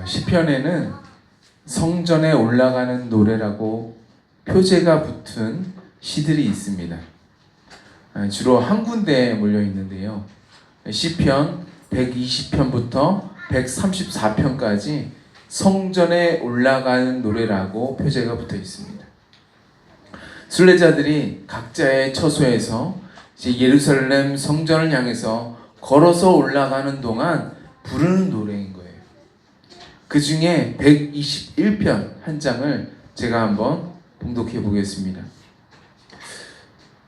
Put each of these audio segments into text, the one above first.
시편에는 성전에 올라가는 노래라고 표제가 붙은 시들이 있습니다. 주로 한 군데에 몰려 있는데요. 시편 120편부터 134편까지 성전에 올라가는 노래라고 표제가 붙어 있습니다. 순례자들이 각자의 처소에서 이제 예루살렘 성전을 향해서 걸어서 올라가는 동안 부르는 노래인 거예요. 그 중에 121편 한 장을 제가 한번 봉독해 보겠습니다.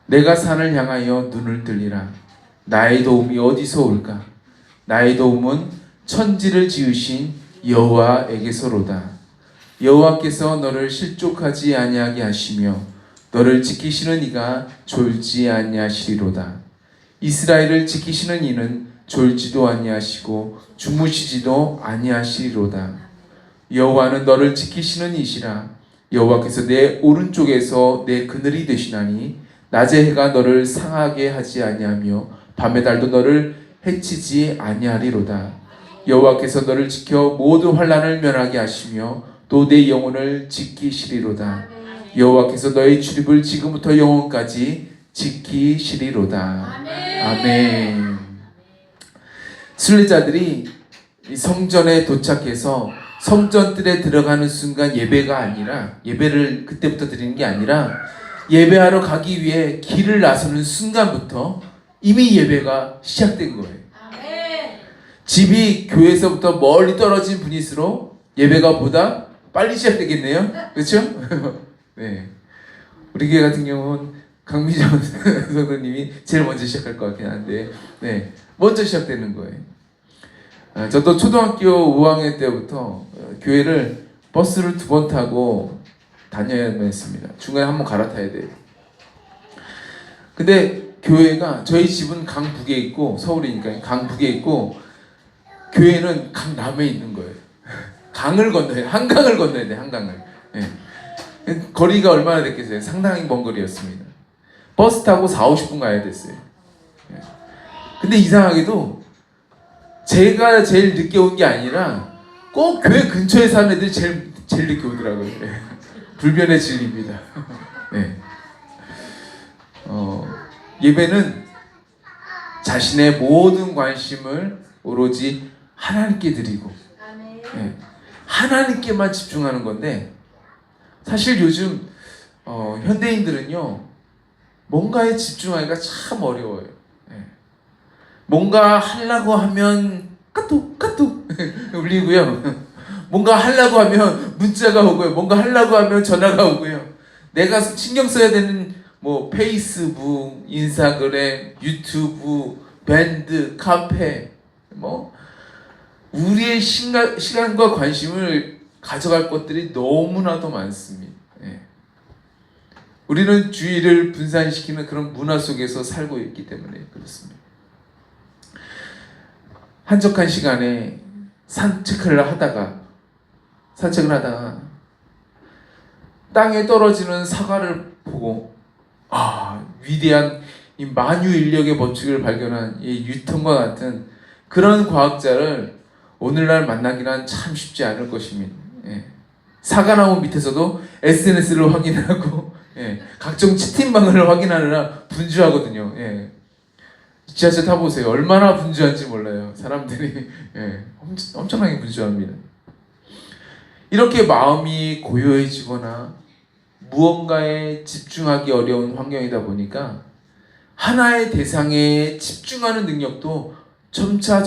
내가 산을 향하여 눈을 들리라. 나의 도움이 어디서 올까? 나의 도움은 천지를 지으신 여호와에게서로다. 여호와께서 너를 실족하지 아니하게 하시며 너를 지키시는 이가 졸지 아니하시리로다. 이스라엘을 지키시는 이는 졸지도 아니하시고 주무시지도 아니하시리로다. 여호와는 너를 지키시는 이시라. 여호와께서 내 오른쪽에서 내 그늘이 되시나니 낮의 해가 너를 상하게 하지 아니하며 밤의 달도 너를 해치지 아니하리로다. 여호와께서 너를 지켜 모든 환난을 면하게 하시며 또 내 영혼을 지키시리로다. 여호와께서 너의 출입을 지금부터 영원까지 지키시리로다. 아멘. 순례자들이 성전에 도착해서 성전뜰에 들어가는 순간 예배가 아니라, 예배를 그때부터 드리는 게 아니라 예배하러 가기 위해 길을 나서는 순간부터 이미 예배가 시작된 거예요. 집이 교회에서부터 멀리 떨어진 분일수록 예배가 보다 빨리 시작되겠네요. 그렇죠? 네. 우리 교회 같은 경우는 강미정 선생님이 제일 먼저 시작할 것 같긴 한데, 네, 먼저 시작되는 거예요. 저도 초등학교 5학년 때부터 교회를 버스를 2번 타고 다녀야만 했습니다. 중간에 한번 갈아타야 돼요. 근데 교회가, 저희 집은 강북에 있고, 서울이니까 강북에 있고, 교회는 강남에 있는 거예요. 강을 건너야, 한강을 건너야 돼, 한강을. 네. 거리가 얼마나 됐겠어요? 상당히 먼 거리였습니다. 버스 타고 40-50분 가야 됐어요. 네. 근데 이상하게도 제가 제일 늦게 온 게 아니라 꼭 교회 근처에 사는 애들이 제일 늦게 오더라고요. 네. 불변의 진리입니다. 네. 예배는 자신의 모든 관심을 오로지 하나님께 드리고, 네, 하나님께만 집중하는 건데, 사실 요즘 현대인들은요, 뭔가에 집중하기가 참 어려워요. 네. 뭔가 하려고 하면 까뚝 울리고요. 뭔가 하려고 하면 문자가 오고요. 뭔가 하려고 하면 전화가 오고요. 내가 신경 써야 되는 뭐 페이스북, 인스타그램, 유튜브, 밴드, 카페, 뭐 우리의 시간과 관심을 가져갈 것들이 너무나도 많습니다. 예. 우리는 주의를 분산시키는 그런 문화 속에서 살고 있기 때문에 그렇습니다. 한적한 시간에 산책을 하다가 땅에 떨어지는 사과를 보고, 위대한 이 만유 인력의 법칙을 발견한 이 뉴턴과 같은 그런 과학자를 오늘날 만나기란 참 쉽지 않을 것입니다. 예. 사과나무 밑에서도 SNS를 확인하고, 예, 각종 채팅방을 확인하느라 분주하거든요. 예. 지하철 타보세요. 얼마나 분주한지 몰라요. 사람들이. 예, 엄청나게 분주합니다. 이렇게 마음이 고요해지거나 무언가에 집중하기 어려운 환경이다 보니까 하나의 대상에 집중하는 능력도 점차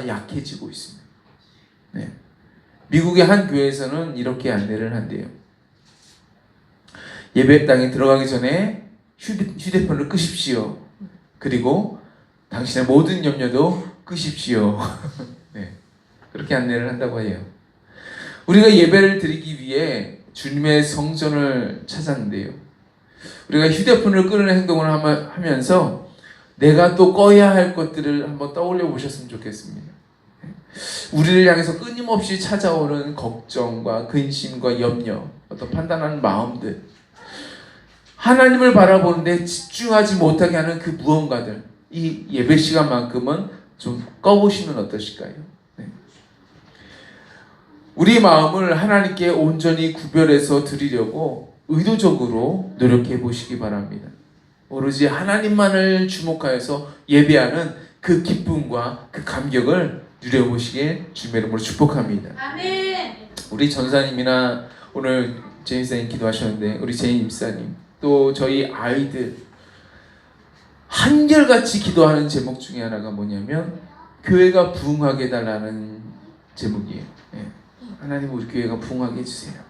약해지고 있습니다. 네. 미국의 한 교회에서는 이렇게 안내를 한대요. 예배당에 들어가기 전에 휴대폰을 끄십시오. 그리고 당신의 모든 염려도 끄십시오. 네. 그렇게 안내를 한다고 해요. 우리가 예배를 드리기 위해 주님의 성전을 찾았는데요. 우리가 휴대폰을 끄는 행동을 하면서 내가 또 꺼야 할 것들을 한번 떠올려 보셨으면 좋겠습니다. 우리를 향해서 끊임없이 찾아오는 걱정과 근심과 염려, 어떤 판단하는 마음들, 하나님을 바라보는데 집중하지 못하게 하는 그 무언가들, 이 예배 시간만큼은 좀 꺼보시면 어떠실까요? 네. 우리 마음을 하나님께 온전히 구별해서 드리려고 의도적으로 노력해 보시기 바랍니다. 오로지 하나님만을 주목하여서 예배하는 그 기쁨과 그 감격을 누려보시길 주님의 이름으로 축복합니다. 아멘. 우리 전사님이나 오늘 제인 사님 기도하셨는데 우리 제인 임사님 또 저희 아이들 한결같이 기도하는 제목 중에 하나가 뭐냐면 교회가 부흥하게 해달라는 제목이에요. 예. 하나님 우리 교회가 부흥하게 해주세요.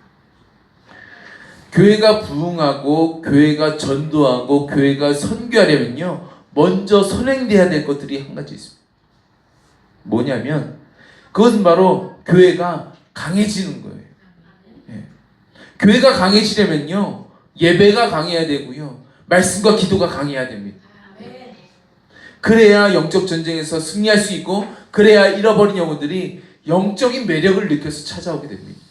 교회가 부흥하고 교회가 전도하고 교회가 선교하려면요 먼저 선행돼야 될 것들이 한 가지 있습니다. 뭐냐면 그것은 바로 교회가 강해지는 거예요. 예. 교회가 강해지려면요 예배가 강해야 되고요 말씀과 기도가 강해야 됩니다. 그래야 영적 전쟁에서 승리할 수 있고 그래야 잃어버린 영혼들이 영적인 매력을 느껴서 찾아오게 됩니다.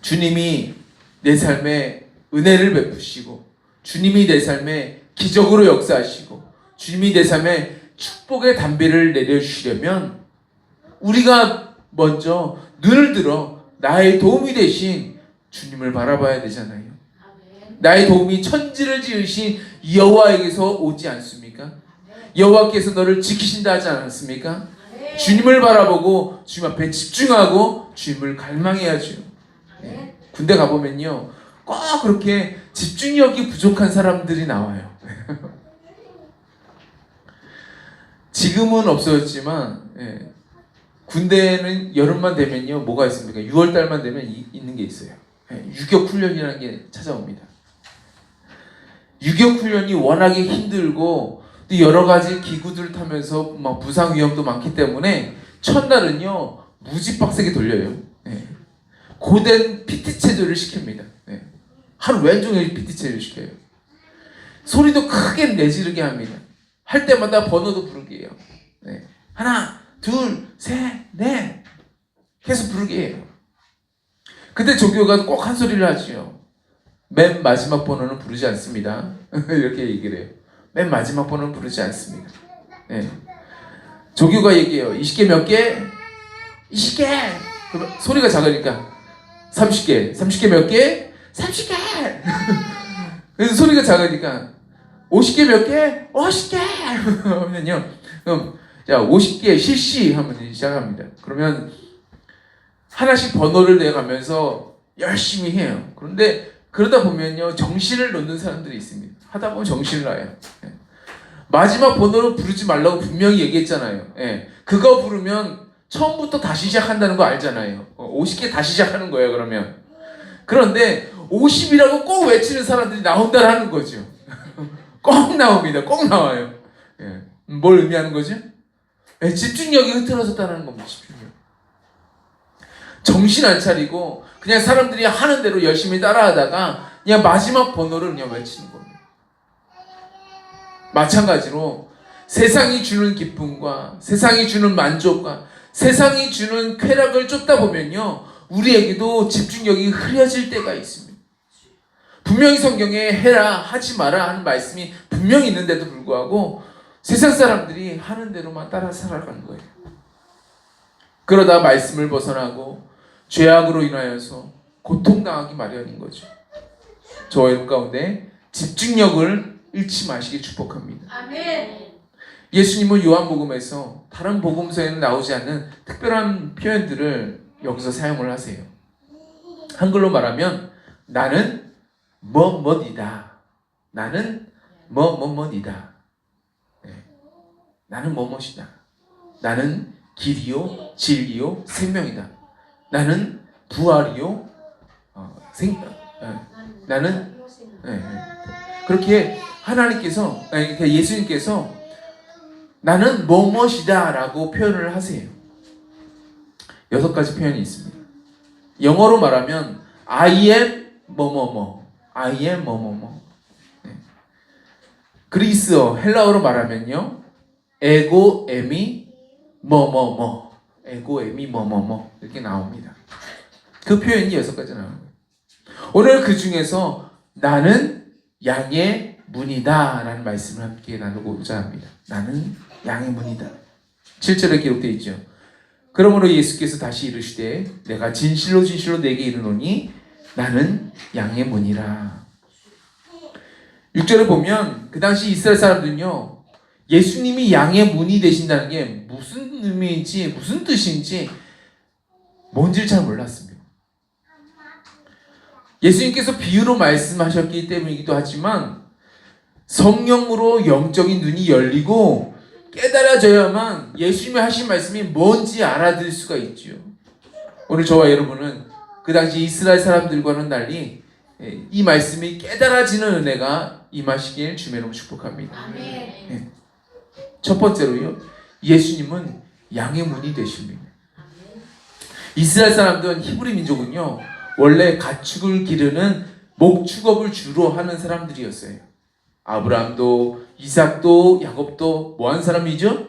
주님이 내 삶에 은혜를 베푸시고 주님이 내 삶에 기적으로 역사하시고 주님이 내 삶에 축복의 담비를 내려주시려면 우리가 먼저 눈을 들어 나의 도움이 되신 주님을 바라봐야 되잖아요. 나의 도움이 천지를 지으신 여호와에게서 오지 않습니까? 여호와께서 너를 지키신다 하지 않았습니까? 주님을 바라보고 주님 앞에 집중하고 주님을 갈망해야죠. 네. 군대 가보면요 꼭 그렇게 집중력이 부족한 사람들이 나와요. 지금은 없어졌지만 예. 군대는 여름만 되면요 뭐가 있습니까? 6월달만 되면 있는 게 있어요. 예. 유격훈련이라는 게 찾아옵니다. 유격훈련이 워낙에 힘들고 또 여러 가지 기구들을 타면서 막 부상 위험도 많기 때문에 첫날은요 무지 빡세게 돌려요. 예. 고된 PT 체조를 시킵니다. 예. 하루 왼종일 PT 체조를 시켜요. 소리도 크게 내지르게 합니다. 할 때마다 번호도 부르게 해요. 네. 하나, 둘, 셋, 넷 계속 부르게 해요. 근데 조교가 꼭 한 소리를 하지요. 맨 마지막 번호는 부르지 않습니다. 이렇게 얘기를 해요. 맨 마지막 번호는 부르지 않습니다. 네. 조교가 얘기해요. 20개 몇 개? 20개! 그러면 소리가 작으니까 30개. 30개 몇 개? 30개! 그래서 소리가 작으니까 50개 몇 개? 50개! 하면요. 그럼 자 50개 실시 하면 시작합니다. 그러면 하나씩 번호를 내가면서 열심히 해요. 그런데 그러다 보면요 정신을 놓는 사람들이 있습니다. 하다 보면 정신을 놔요. 예. 마지막 번호를 부르지 말라고 분명히 얘기했잖아요. 예. 그거 부르면 처음부터 다시 시작한다는 거 알잖아요. 50개 다시 시작하는 거예요. 그러면 그런데 50이라고 꼭 외치는 사람들이 나온다라는 거죠. 꼭 나옵니다. 꼭 나와요. 예. 뭘 의미하는 거죠? 예, 집중력이 흐트러졌다는 겁니다. 집중력. 정신 안 차리고 그냥 사람들이 하는 대로 열심히 따라하다가 그냥 마지막 번호를 그냥 외치는 겁니다. 마찬가지로 세상이 주는 기쁨과 세상이 주는 만족과 세상이 주는 쾌락을 쫓다 보면요 우리에게도 집중력이 흐려질 때가 있습니다. 분명히 성경에 해라 하지 마라 하는 말씀이 분명히 있는데도 불구하고 세상 사람들이 하는 대로만 따라 살아가는 거예요. 그러다 말씀을 벗어나고 죄악으로 인하여서 고통당하기 마련인 거죠. 저와 여러분 가운데 집중력을 잃지 마시길 축복합니다. 아멘. 예수님은 요한복음에서 다른 복음서에는 나오지 않는 특별한 표현들을 여기서 사용을 하세요. 한글로 말하면 나는 뭐뭐이다. 나는 뭐뭐뭐이다. 네. 나는 뭐뭐이다. 나는 길이요 진리요 생명이다. 나는 부활이요 나는 그렇게 하나님께서 예수님께서 나는 뭐뭐이다 라고 표현을 하세요. 6가지 표현이 있습니다. 영어로 말하면 I am 뭐뭐뭐 I am 뭐뭐뭐. 그리스어 헬라어로 말하면요 에고 에미 뭐뭐뭐 에고 에미 뭐뭐뭐 이렇게 나옵니다. 그 표현이 6가지 나오는 거예요. 오늘 그 중에서 나는 양의 문이다 라는 말씀을 함께 나누고자 합니다. 나는 양의 문이다. 7절에 기록되어 있죠. 그러므로 예수께서 다시 이르시되 내가 진실로 진실로 내게 이르노니 나는 양의 문이라. 6절에 보면 그 당시 이스라엘 사람들은요, 예수님이 양의 문이 되신다는 게 무슨 의미인지 무슨 뜻인지 뭔지를 잘 몰랐습니다. 예수님께서 비유로 말씀하셨기 때문이기도 하지만 성령으로 영적인 눈이 열리고 깨달아져야만 예수님이 하신 말씀이 뭔지 알아들을 수가 있죠. 오늘 저와 여러분은 그 당시 이스라엘 사람들과는 달리 이 말씀이 깨달아지는 은혜가 임하시길 주의 이름으로 축복합니다. 아멘. 첫 번째로요, 예수님은 양의 문이 되십니다. 이스라엘 사람들은 히브리 민족은요, 원래 가축을 기르는 목축업을 주로 하는 사람들이었어요. 아브라함도 이삭도 야곱도 뭐 한 사람이죠?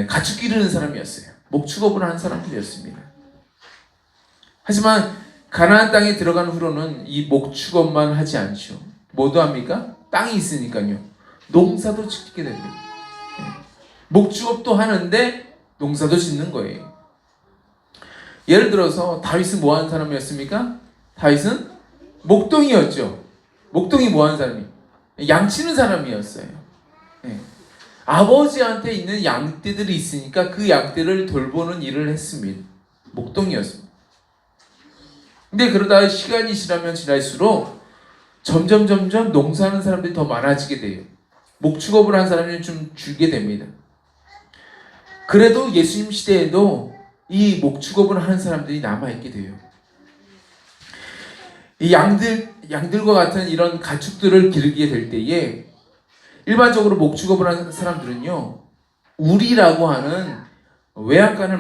가축 기르는 사람이었어요. 목축업을 하는 사람들이었습니다. 하지만 가나안 땅에 들어간 후로는 이 목축업만 하지 않죠. 뭐도 합니까? 땅이 있으니까요. 농사도 짓게 됩니다. 목축업도 하는데 농사도 짓는 거예요. 예를 들어서 다윗은 뭐 하는 사람이었습니까? 다윗은 목동이었죠. 목동이 뭐 하는 사람이? 양치는 사람이었어요. 아버지한테 있는 양떼들이 있으니까 그 양떼를 돌보는 일을 했습니다. 목동이었습니다. 근데 그러다 시간이 지나면 지날수록 점점 농사하는 사람들이 더 많아지게 돼요. 목축업을 한 사람이 좀 줄게 됩니다. 그래도 예수님 시대에도 이 목축업을 하는 사람들이 남아있게 돼요. 이 양들과 같은 이런 가축들을 기르게 될 때에 일반적으로 목축업을 하는 사람들은요, 우리라고 하는 외양간을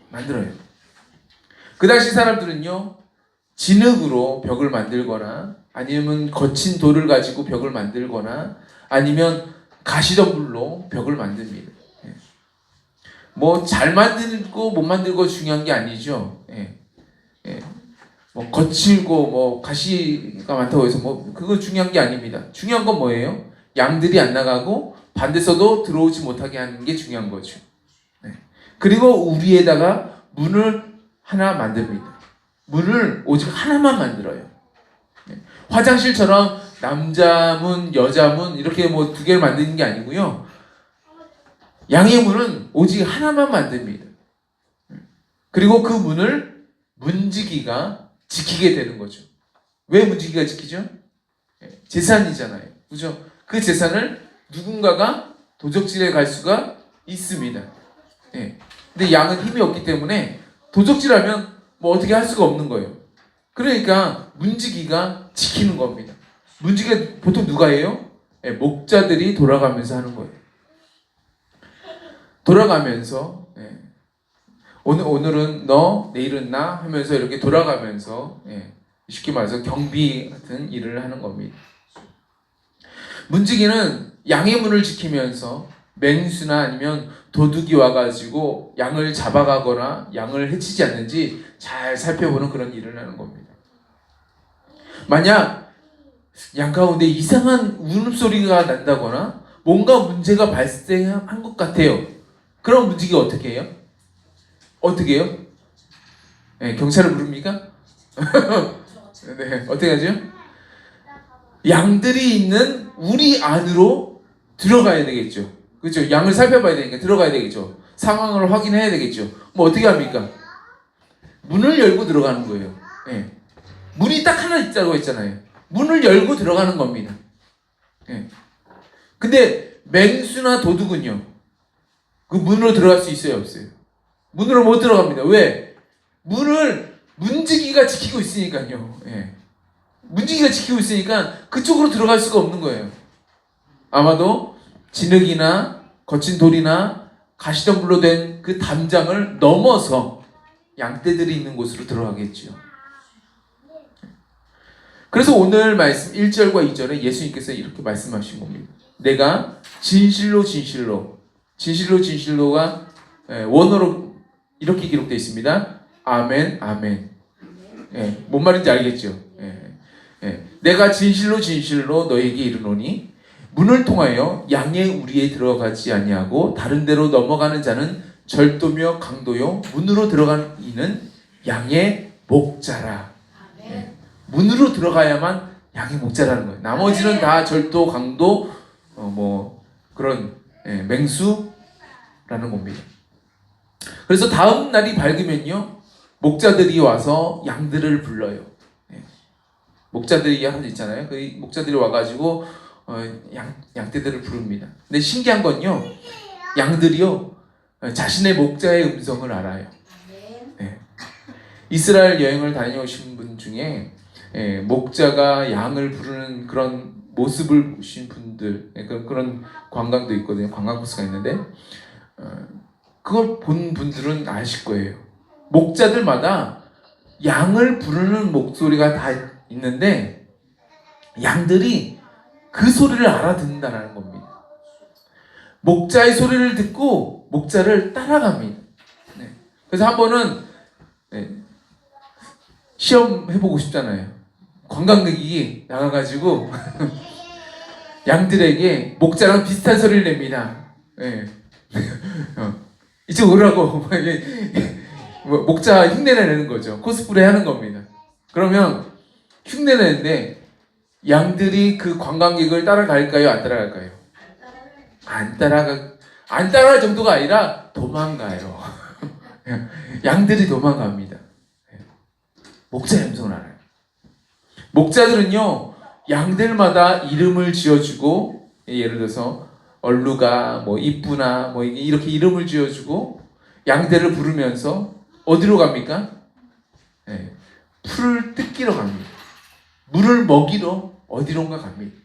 만들어요. 그 당시 사람들은요, 진흙으로 벽을 만들거나 아니면 거친 돌을 가지고 벽을 만들거나 아니면 가시덤불로 벽을 만듭니다. 뭐 잘 만들고 못 만들고 중요한 게 아니죠. 뭐 거칠고 뭐 가시가 많다고 해서 뭐 그거 중요한 게 아닙니다. 중요한 건 뭐예요? 양들이 안 나가고 반대서도 들어오지 못하게 하는 게 중요한 거죠. 그리고 우리에다가 문을 하나 만듭니다. 문을 오직 하나만 만들어요. 화장실처럼 남자 문, 여자 문 이렇게 뭐 두 개를 만드는 게 아니고요. 양의 문은 오직 하나만 만듭니다. 그리고 그 문을 문지기가 지키게 되는 거죠. 왜 문지기가 지키죠? 재산이잖아요. 그죠? 그 재산을 누군가가 도적질해 갈 수가 있습니다. 근데 양은 힘이 없기 때문에 도적질하면 뭐 어떻게 할 수가 없는 거예요. 그러니까 문지기가 지키는 겁니다. 문지기가 보통 누가 해요? 목자들이 돌아가면서 하는 거예요. 돌아가면서 오늘은 너, 내일은 나 하면서 이렇게 돌아가면서 쉽게 말해서 경비 같은 일을 하는 겁니다. 문지기는 양의 문을 지키면서 맹수나 아니면 도둑이 와가지고 양을 잡아가거나 양을 해치지 않는지 잘 살펴보는 그런 일을 하는 겁니다. 만약 양 가운데 이상한 울음소리가 난다거나 뭔가 문제가 발생한 것 같아요. 그럼 문지기가 어떻게 해요? 경찰을 부릅니까? 네, 어떻게 하죠? 양들이 있는 우리 안으로 들어가야 되겠죠. 그렇죠? 양을 살펴봐야 되니까 들어가야 되겠죠. 상황을 확인해야 되겠죠. 뭐 어떻게 합니까? 문을 열고 들어가는 거예요. 문이 딱 하나 있다고 했잖아요. 문을 열고 들어가는 겁니다. 근데 맹수나 도둑은요, 그 문으로 들어갈 수 있어요, 없어요? 문으로 못 들어갑니다. 왜? 문을 문지기가 지키고 있으니까요. 문지기가 지키고 있으니까 그쪽으로 들어갈 수가 없는 거예요. 아마도 진흙이나 거친 돌이나 가시덤불로 된 그 담장을 넘어서 양떼들이 있는 곳으로 들어가겠죠. 그래서 오늘 말씀 1절과 2절에 예수님께서 이렇게 말씀하신 겁니다. 내가 진실로가 원어로 이렇게 기록되어 있습니다. 아멘, 아멘. 뭔 말인지 알겠죠? 내가 진실로 너에게 이르노니 문을 통하여 양의 우리에 들어가지 아니하고 다른 데로 넘어가는 자는 절도며 강도요 문으로 들어가는 이는 양의 목자라. 예. 문으로 들어가야만 양의 목자라는 거예요. 나머지는 다 절도, 강도, 뭐 그런 맹수라는 겁니다. 그래서 다음 날이 밝으면요 목자들이 와서 양들을 불러요. 목자들이 하나 있잖아요. 그 목자들이 와가지고 양떼들을 부릅니다. 근데 신기한 건요 양들이요 자신의 목자의 음성을 알아요. 네. 이스라엘 여행을 다녀오신 분 중에 목자가 양을 부르는 그런 모습을 보신 분들, 그런 관광도 있거든요. 관광 코스가 있는데 그걸 본 분들은 아실 거예요. 목자들마다 양을 부르는 목소리가 다 있는데 양들이 그 소리를 알아듣는다는 겁니다. 목자의 소리를 듣고 목자를 따라갑니다. 네. 그래서 한 번은 시험해보고 싶잖아요. 관광객이 나가가지고 양들에게 목자랑 비슷한 소리를 냅니다. 네. 이쪽 오라고 목자 흉내내는 거죠. 코스프레 하는 겁니다. 그러면 흉내내는데 양들이 그 관광객을 따라갈까요? 안 따라갈까요? 안 따라갈 정도가 아니라 도망가요. 양들이 도망갑니다. 목자의 음성을 알아요. 목자들은요 양들마다 이름을 지어주고, 예를 들어서 얼루가 뭐 이쁘나 뭐 이렇게 이름을 지어주고 양들을 부르면서 어디로 갑니까? 풀을 뜯기러 갑니다. 물을 먹이러 어디론가 갑니다.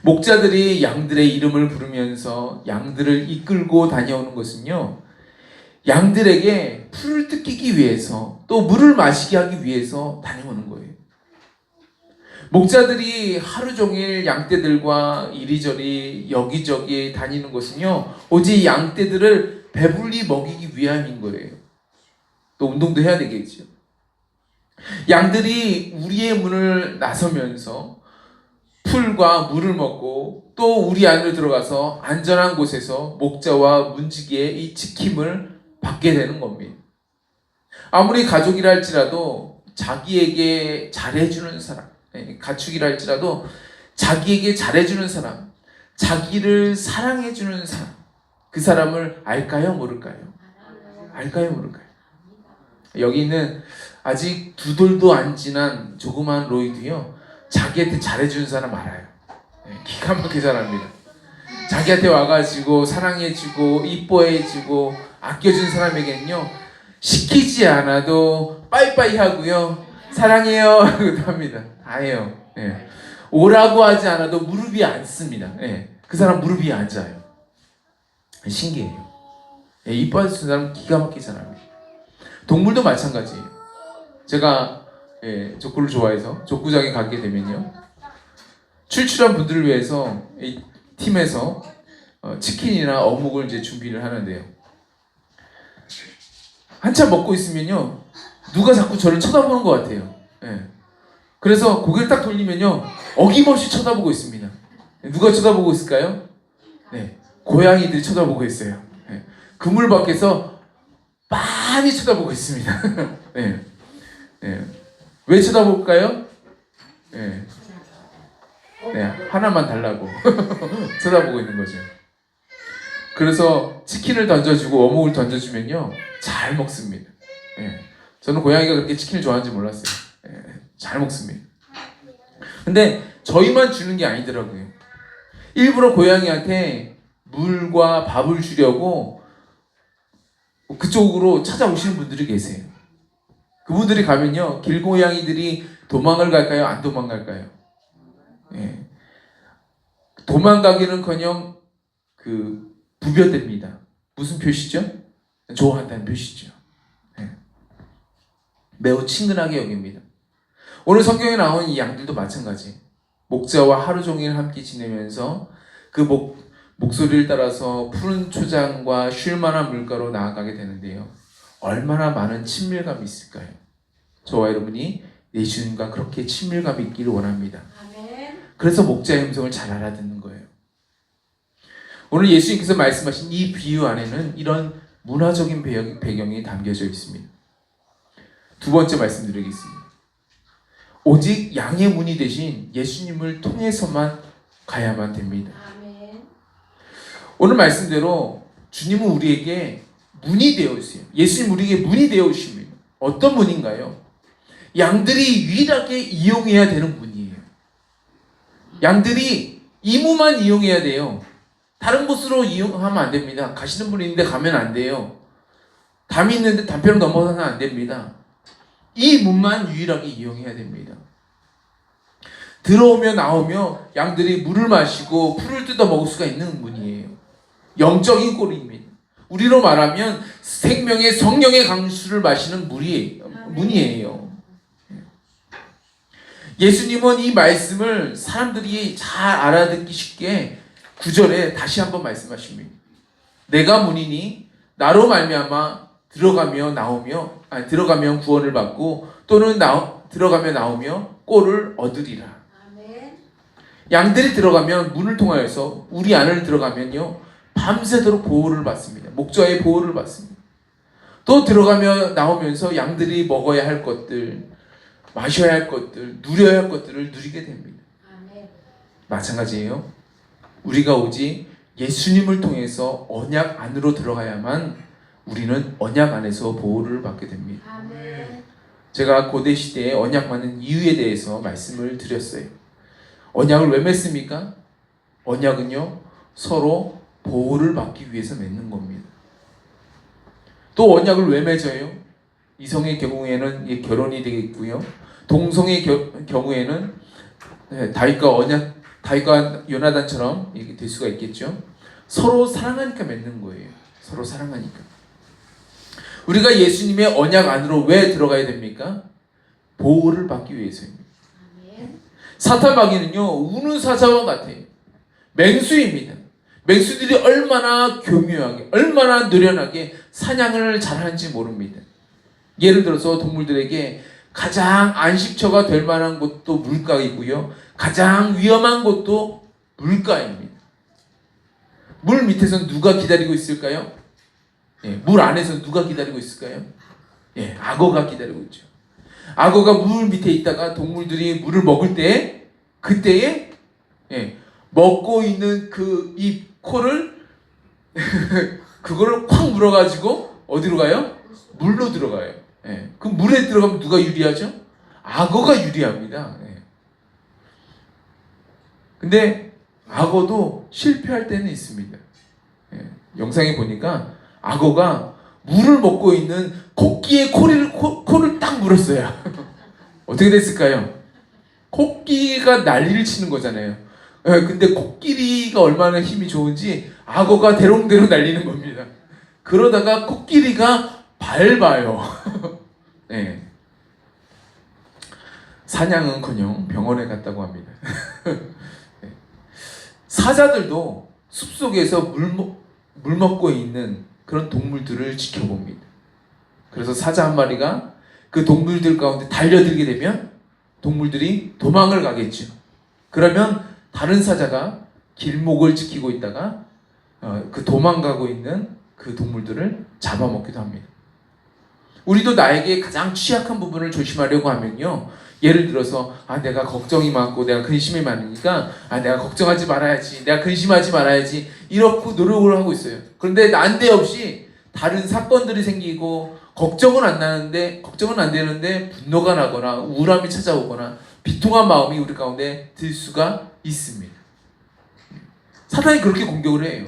목자들이 양들의 이름을 부르면서 양들을 이끌고 다녀오는 것은요 양들에게 풀을 뜯기기 위해서 또 물을 마시게 하기 위해서 다녀오는 거예요. 목자들이 하루 종일 양떼들과 이리저리 여기저기 다니는 것은요 오직 양떼들을 배불리 먹이기 위함인 거예요. 또 운동도 해야 되겠죠. 양들이 우리의 문을 나서면서 풀과 물을 먹고 또 우리 안으로 들어가서 안전한 곳에서 목자와 문지기의 이 지킴을 받게 되는 겁니다. 아무리 가족이라 할지라도 자기에게 잘해주는 사람, 가축이라 할지라도 자기에게 잘해주는 사람, 자기를 사랑해주는 사람, 그 사람을 알까요? 모를까요? 알까요? 모를까요? 여기는 아직 두 돌도 안 지난 조그만 로이도요 자기한테 잘해주는 사람 알아요. 기가 막히게 잘합니다. 자기한테 와가지고 사랑해주고 이뻐해주고 아껴준 사람에게는요 시키지 않아도 빠이빠이 하고요 사랑해요 합니다. 다 해요. 오라고 하지 않아도 무릎 위에 앉습니다. 그 사람 무릎 위에 앉아요. 신기해요. 이뻐해주는 사람 기가 막히게 잘합니다. 동물도 마찬가지예요. 제가 족구를 좋아해서 족구장에 가게 되면요 출출한 분들을 위해서 이 팀에서 치킨이나 어묵을 이제 준비를 하는데요 한참 먹고 있으면요 누가 자꾸 저를 쳐다보는 것 같아요. 그래서 고개를 딱 돌리면요 어김없이 쳐다보고 있습니다. 누가 쳐다보고 있을까요? 고양이들이 쳐다보고 있어요. 그물 밖에서 많이 쳐다보고 있습니다. 왜 쳐다볼까요? 하나만 달라고 쳐다보고 있는 거죠. 그래서 치킨을 던져주고 어묵을 던져주면요 잘 먹습니다. 저는 고양이가 그렇게 치킨을 좋아하는지 몰랐어요. 잘 먹습니다. 근데 저희만 주는 게 아니더라고요. 일부러 고양이한테 물과 밥을 주려고 그쪽으로 찾아오시는 분들이 계세요. 그분들이 가면요 길고양이들이 도망을 갈까요? 안 도망갈까요? 도망가기는커녕 부벼댑니다. 무슨 표시죠? 좋아한다는 표시죠. 매우 친근하게 여깁니다. 오늘 성경에 나온 이 양들도 마찬가지. 목자와 하루 종일 함께 지내면서 그 목소리를 따라서 푸른 초장과 쉴만한 물가로 나아가게 되는데요. 얼마나 많은 친밀감이 있을까요? 저와 여러분이 내 주님과 그렇게 친밀감이 있기를 원합니다. 그래서 목자의 음성을 잘 알아듣는 거예요. 오늘 예수님께서 말씀하신 이 비유 안에는 이런 문화적인 배경이 담겨져 있습니다. 두 번째 말씀드리겠습니다. 오직 양의 문이 되신 예수님을 통해서만 가야만 됩니다. 아멘. 오늘 말씀대로 주님은 우리에게 문이 되어 있어요. 예수님 우리에게 문이 되어 오십니다. 어떤 문인가요? 양들이 유일하게 이용해야 되는 문이에요. 양들이 이 문만 이용해야 돼요. 다른 곳으로 이용하면 안 됩니다. 가시는 분이 있는데 가면 안 돼요. 담이 있는데 담벼락 넘어서는 안 됩니다. 이 문만 유일하게 이용해야 됩니다. 들어오며 나오며 양들이 물을 마시고 풀을 뜯어 먹을 수가 있는 문이에요. 영적인 꼴입니다. 우리로 말하면 생명의 성령의 강수를 마시는 문이에요. 예수님은 이 말씀을 사람들이 잘 알아듣기 쉽게 9절에 다시 한번 말씀하십니다. 내가 문이니 나로 말미암아 들어가면 구원을 받고 또는 들어가며 나오며 꼴을 얻으리라. 아멘. 양들이 들어가면 문을 통하여서 우리 안을 들어가면요 밤새도록 보호를 받습니다. 목자의 보호를 받습니다. 또 들어가며 나오면서 양들이 먹어야 할 것들, 마셔야 할 것들, 누려야 할 것들을 누리게 됩니다. 아멘. 마찬가지예요. 우리가 오직 예수님을 통해서 언약 안으로 들어가야만 우리는 언약 안에서 보호를 받게 됩니다. 아멘. 제가 고대 시대에 언약 맺는 이유에 대해서 말씀을 드렸어요. 언약을 왜 맺습니까? 언약은요 서로 보호를 받기 위해서 맺는 겁니다. 또 언약을 왜 맺어요? 이성의 경우에는 결혼이 되겠고요. 동성의 경우에는 다윗과 요나단처럼 이렇게 될 수가 있겠죠. 서로 사랑하니까 맺는 거예요. 서로 사랑하니까. 우리가 예수님의 언약 안으로 왜 들어가야 됩니까? 보호를 받기 위해서입니다. 아멘. 사탄 마귀는요 우는 사자와 같아요. 맹수입니다. 맹수들이 얼마나 교묘하게, 얼마나 노련하게 사냥을 잘하는지 모릅니다. 예를 들어서 동물들에게 가장 안식처가 될 만한 곳도 물가이고요. 가장 위험한 곳도 물가입니다. 물 밑에서는 누가 기다리고 있을까요? 물 안에서 누가 기다리고 있을까요? 악어가 기다리고 있죠. 악어가 물 밑에 있다가 동물들이 물을 먹을 때 그때에 먹고 있는 이 코를 그거를 콱 물어가지고 어디로 가요? 물로 들어가요. 그 물에 들어가면 누가 유리하죠? 악어가 유리합니다. 근데 악어도 실패할 때는 있습니다. 영상에 보니까 악어가 물을 먹고 있는 코끼의 코를 딱 물었어요. 어떻게 됐을까요? 코끼가 난리를 치는 거잖아요. 근데 코끼리가 얼마나 힘이 좋은지 악어가 대롱대롱 날리는 겁니다. 그러다가 코끼리가 밟아요. 사냥은커녕 병원에 갔다고 합니다. 사자들도 숲속에서 물 먹고 있는 그런 동물들을 지켜봅니다. 그래서 사자 한 마리가 그 동물들 가운데 달려들게 되면 동물들이 도망을 가겠죠. 그러면 다른 사자가 길목을 지키고 있다가 그 도망가고 있는 그 동물들을 잡아먹기도 합니다. 우리도 나에게 가장 취약한 부분을 조심하려고 하면요, 예를 들어서 내가 걱정이 많고 내가 근심이 많으니까 내가 걱정하지 말아야지, 내가 근심하지 말아야지, 이렇게 노력을 하고 있어요. 그런데 난데없이 다른 사건들이 생기고 걱정은 안 되는데 분노가 나거나 우울함이 찾아오거나 비통한 마음이 우리 가운데 들 수가 있습니다. 사탄이 그렇게 공격을 해요.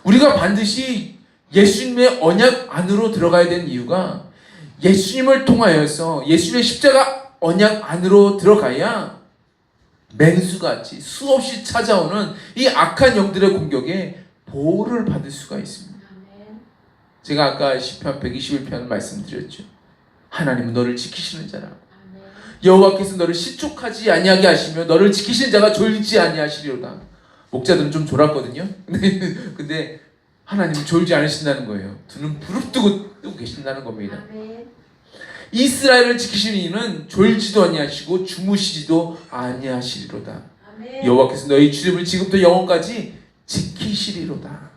우리가 반드시 예수님의 언약 안으로 들어가야 되는 이유가, 예수님을 통하여서 예수님의 십자가 언약 안으로 들어가야 맹수같이 수없이 찾아오는 이 악한 영들의 공격에 보호를 받을 수가 있습니다. 제가 아까 시편 121편을 말씀드렸죠. 하나님은 너를 지키시는 자라고. 여호와께서 너를 실족하지 아니하게 하시며 너를 지키시는 자가 졸지 아니하시리로다. 목자들은 좀 졸았거든요. 근데 하나님은 졸지 않으신다는 거예요. 두 눈 부릅뜨고 뜨고 계신다는 겁니다. 이스라엘을 지키시는 이는 졸지도 아니하시고 주무시지도 아니하시리로다. 아멘. 여호와께서 너희 주님을 지금부터 영원까지 지키시리로다.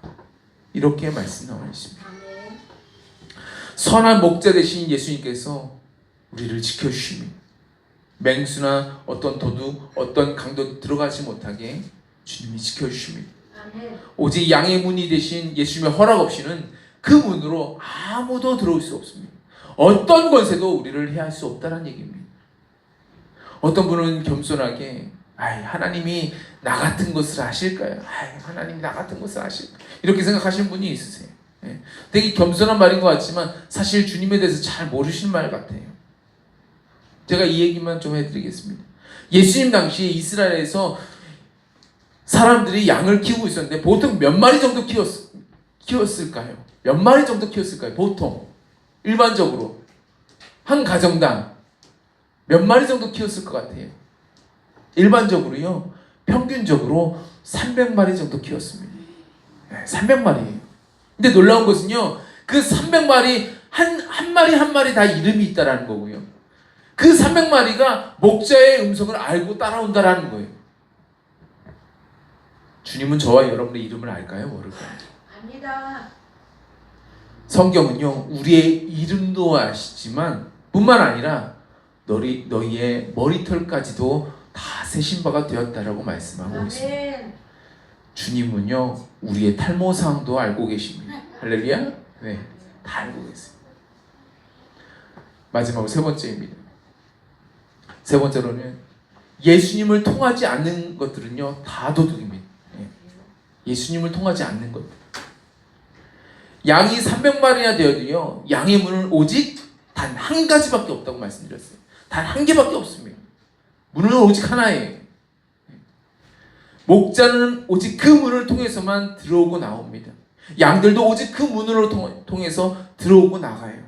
이렇게 말씀 나와 있습니다. 아멘. 선한 목자 되신 예수님께서 우리를 지켜주십니다. 맹수나 어떤 도둑, 어떤 강도 들어가지 못하게 주님이 지켜주십니다. 아멘. 오직 양의 문이 되신 예수님의 허락 없이는 그 문으로 아무도 들어올 수 없습니다. 어떤 권세도 우리를 해할 수 없다는 얘기입니다. 어떤 분은 겸손하게 하나님이 나 같은 것을 아실까요? 하나님이 나 같은 것을 아실까요? 이렇게 생각하시는 분이 있으세요. 되게 겸손한 말인 것 같지만 사실 주님에 대해서 잘 모르시는 말 같아요. 제가 이 얘기만 좀 해드리겠습니다. 예수님 당시에 이스라엘에서 사람들이 양을 키우고 있었는데 보통 몇 마리 정도 키웠을까요? 몇 마리 정도 키웠을까요? 보통 일반적으로 한 가정당 몇 마리 정도 키웠을 것 같아요? 일반적으로요, 평균적으로 300마리 정도 키웠습니다. 300마리예요. 근데 놀라운 것은요, 그 300마리 한 마리 한 마리 다 이름이 있다라는 거고요. 그 300마리가 목자의 음성을 알고 따라온다라는 거예요. 주님은 저와 여러분의 이름을 알까요? 모를까요? 압니다. 성경은요, 우리의 이름도 아시지만 뿐만 아니라 너희의 머리털까지도 다 세신 바가 되었다라고 말씀하고 있습니다. 아멘. 주님은요, 우리의 탈모사항도 알고 계십니다. 할렐루야? 네, 다 알고 계세요. 마지막으로 세 번째입니다. 세 번째로는 예수님을 통하지 않는 것들은요, 다 도둑입니다. 예수님을 통하지 않는 것들. 양이 300마리나 되어도요, 양의 문은 오직 단 한 가지밖에 없다고 말씀드렸어요. 단 한 개밖에 없습니다. 문은 오직 하나예요. 목자는 오직 그 문을 통해서만 들어오고 나옵니다. 양들도 오직 그 문으로 통해서 들어오고 나가요.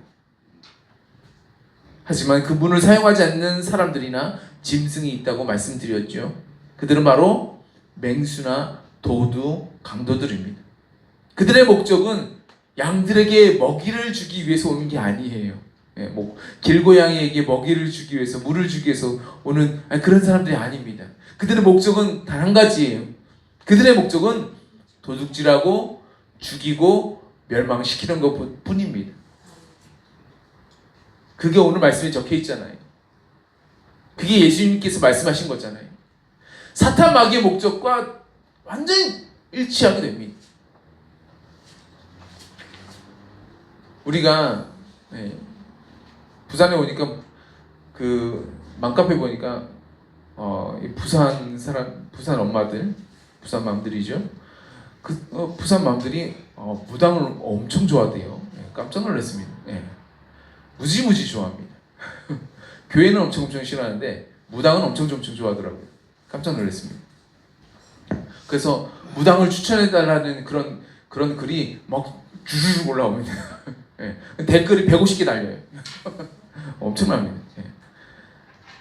하지만 그 문을 사용하지 않는 사람들이나 짐승이 있다고 말씀드렸죠. 그들은 바로 맹수나 도둑, 강도들입니다. 그들의 목적은 양들에게 먹이를 주기 위해서 오는 게 아니에요. 길고양이에게 먹이를 주기 위해서, 물을 주기 위해서 오는 그런 사람들이 아닙니다. 그들의 목적은 단 한 가지예요. 그들의 목적은 도둑질하고 죽이고 멸망시키는 것 뿐입니다. 그게 오늘 말씀에 적혀 있잖아요. 그게 예수님께서 말씀하신 거잖아요. 사탄 마귀의 목적과 완전히 일치하게 됩니다. 우리가 부산에 오니까 그 맘카페 보니까 부산 엄마들, 부산 맘들이죠. 부산 맘들이 무당을 엄청 좋아해요. 깜짝 놀랐습니다. 무지무지 좋아합니다. 교회는 엄청 싫어하는데 무당은 엄청 좋아하더라고요. 깜짝 놀랐습니다. 그래서 무당을 추천해달라는 그런 글이 막 주르륵 올라옵니다. 댓글이 150개 달려요. 엄청납니다.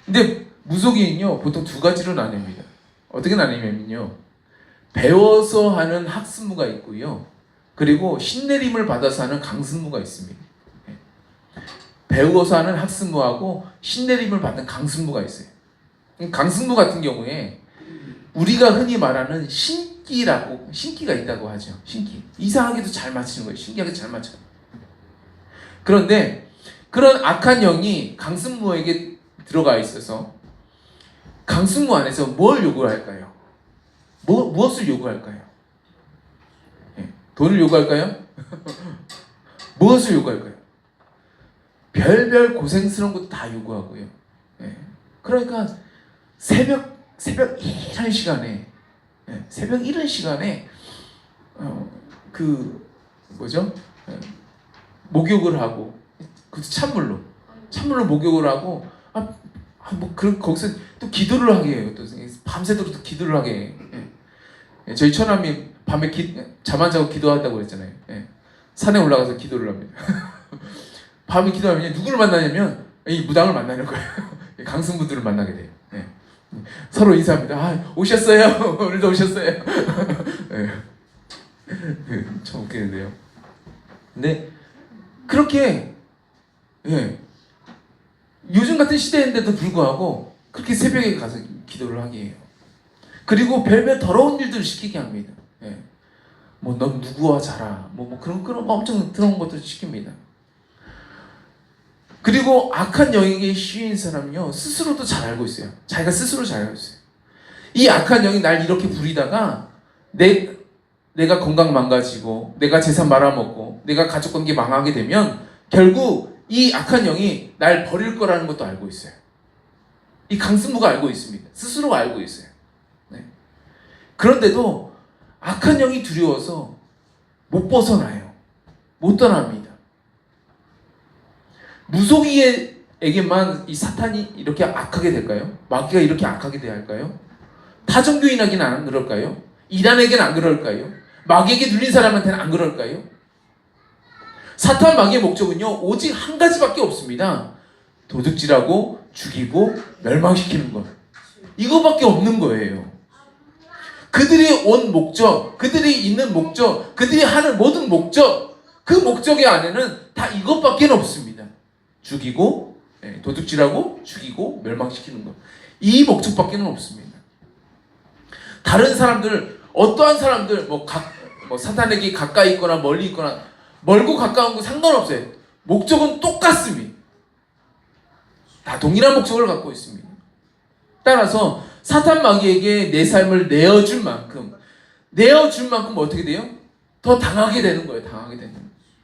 근데 무속인은요, 보통 두 가지로 나뉩니다. 어떻게 나뉘냐면요, 배워서 하는 학습무가 있고요, 그리고 신내림을 받아서 하는 강습무가 있습니다. 배워서 하는 학습무하고 신내림을 받는 강습무가 있어요. 강습무 같은 경우에 우리가 흔히 말하는 신기가 있다고 하죠. 신기. 이상하게도 잘 맞히는 거예요. 신기하게 잘 맞춰요. 그런데 그런 악한 영이 강승무에게 들어가 있어서 강승무 안에서 뭘 요구할까요? 무엇을 요구할까요? 돈을 요구할까요? 무엇을 요구할까요? 별별 고생스러운 것도 다 요구하고요. 그러니까 새벽 이른 시간에 목욕을 하고, 그 찬물로 목욕을 하고, 거기서 또 기도를 하게 해요. 또 밤새도록 또 기도를 하게 해요. 저희 처남이 밤에 잠 안 자고 기도한다고 그랬잖아요. 산에 올라가서 기도를 합니다. 밤에 기도하면 누구를 만나냐면 이 무당을 만나는 거예요. 강승분들을 만나게 돼요. 서로 인사합니다. 오셨어요. 오늘도 오셨어요. 참 웃기는데요. 근데 그렇게 요즘 같은 시대인데도 불구하고 그렇게 새벽에 가서 기도를 하게 해요. 그리고 별별 더러운 일들을 시키게 합니다. 예. 뭐 넌 누구와 자라 뭐 그런 거 엄청 더러운 것들 시킵니다. 그리고 악한 영에게 씌인 사람은요 스스로도 잘 알고 있어요. 자기가 스스로 잘 알고 있어요. 이 악한 영이 날 이렇게 부리다가 내가 건강 망가지고 내가 재산 말아먹고 내가 가족관계 망하게 되면 결국 이 악한 영이 날 버릴 거라는 것도 알고 있어요. 이 강승부가 알고 있습니다. 스스로가 알고 있어요. 네. 그런데도 악한 영이 두려워서 못 벗어나요. 못 떠납니다. 무속인에게만 이 사탄이 이렇게 악하게 될까요? 마귀가 이렇게 악하게 될까요? 타종교인에게는 안 그럴까요? 이단에게는 안 그럴까요? 마귀에게 눌린 사람한테는 안 그럴까요? 사탄 마귀의 목적은요 오직 한 가지밖에 없습니다. 도둑질하고 죽이고 멸망시키는 것. 이거밖에 없는 거예요. 그들이 온 목적, 그들이 있는 목적, 그들이 하는 모든 목적, 그 목적의 안에는 다 이것밖에 없습니다. 죽이고 도둑질하고 죽이고 멸망시키는 것. 이 목적밖에 없습니다. 다른 사람들, 어떠한 사람들 뭐 사탄에게 가까이 있거나 멀리 있거나 멀고 가까운 거 상관없어요. 목적은 똑같습니다. 다 동일한 목적을 갖고 있습니다. 따라서 사탄 마귀에게 내 삶을 내어줄 만큼 어떻게 돼요? 더 당하게 되는 거예요. 당하게 되는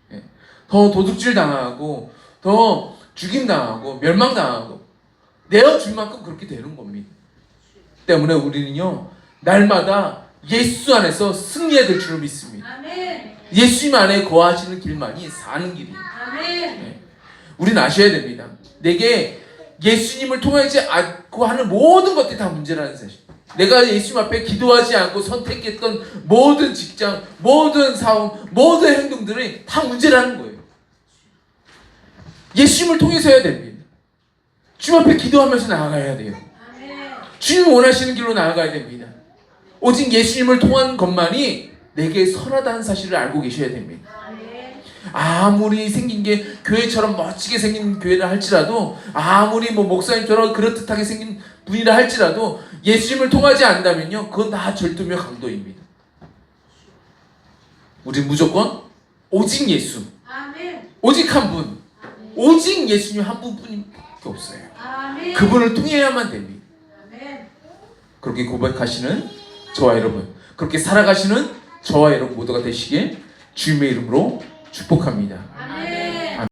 거예요. 더 도둑질 당하고 더 죽임 당하고 멸망 당하고 내어줄 만큼 그렇게 되는 겁니다. 때문에 우리는요 날마다 예수 안에서 승리해야 될 줄을 믿습니다. 아멘. 예수님 안에 거하시는 길만이 사는 길이에요. 아멘. 우리는 아셔야 됩니다. 내게 예수님을 통하지 않고 하는 모든 것들이 다 문제라는 사실. 내가 예수님 앞에 기도하지 않고 선택했던 모든 직장, 모든 사업, 모든 행동들이 다 문제라는 거예요. 예수님을 통해서 해야 됩니다. 주님 앞에 기도하면서 나아가야 돼요. 아멘. 주님 원하시는 길로 나아가야 됩니다. 오직 예수님을 통한 것만이 내게 선하다는 사실을 알고 계셔야 됩니다. 아무리 생긴 게 교회처럼 멋지게 생긴 교회라 할지라도 아무리 목사님처럼 그럴듯하게 생긴 분이라 할지라도 예수님을 통하지 않는다면요 그건 다 절도며 강도입니다. 우리 무조건 오직 예수, 아멘. 오직 한 분, 오직 예수님 한 분뿐밖에 없어요. 아멘. 그분을 통해야만 됩니다. 아멘. 그렇게 고백하시는 저와 여러분, 그렇게 살아가시는 저와 여러분 모두가 되시길 주님의 이름으로 축복합니다. 아멘.